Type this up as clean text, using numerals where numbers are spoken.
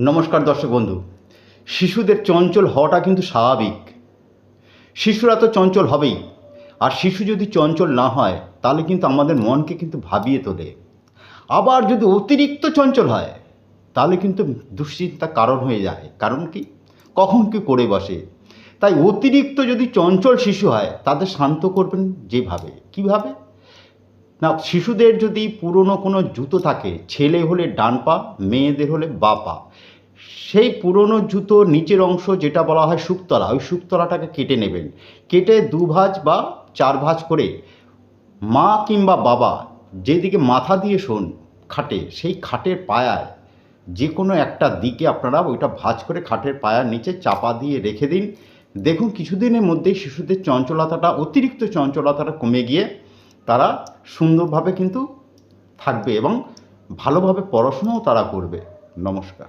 নমস্কার দর্শক বন্ধু। শিশুদের চঞ্চল হওয়াটা কিন্তু স্বাভাবিক। শিশুরা তো চঞ্চল হবেই। আর শিশু যদি চঞ্চল না হয় তাহলে কিন্তু আমাদের মনকে কিন্তু ভাবিয়ে তোলে। আবার যদি অতিরিক্ত চঞ্চল হয় তাহলে কিন্তু দুশ্চিন্তার কারণ হয়ে যায়। কারণ কি, কখন কি করে বসে। তাই অতিরিক্ত যদি চঞ্চল শিশু হয় তাদের শান্ত করবেন যেভাবে, কীভাবে না, শিশুদের যদি পুরনো কোনো জুতো থাকে, ছেলে হলে ডান পা, মেয়েদের হলে বা পা, সেই পুরনো জুতোর নিচের অংশ যেটা বলা হয় শুকতলা, ওই শুকতলাটাকে কেটে নেবেন। কেটে দুভাঁজ বা চার ভাঁজ করে মা কিংবা বাবা যেদিকে মাথা দিয়ে শোন খাটে, সেই খাটের পায়ায় যে কোনো একটা দিকে আপনারা ওইটা ভাঁজ করে খাটের পায়ার নিচে চাপা দিয়ে রেখে দিন। দেখুন কিছুদিনের মধ্যেই শিশুদের চঞ্চলতাটা, অতিরিক্ত চঞ্চলতাটা কমে গিয়ে তারা সুন্দরভাবে কিন্তু থাকবে এবং ভালোভাবে পড়াশোনাও তারা করবে। নমস্কার।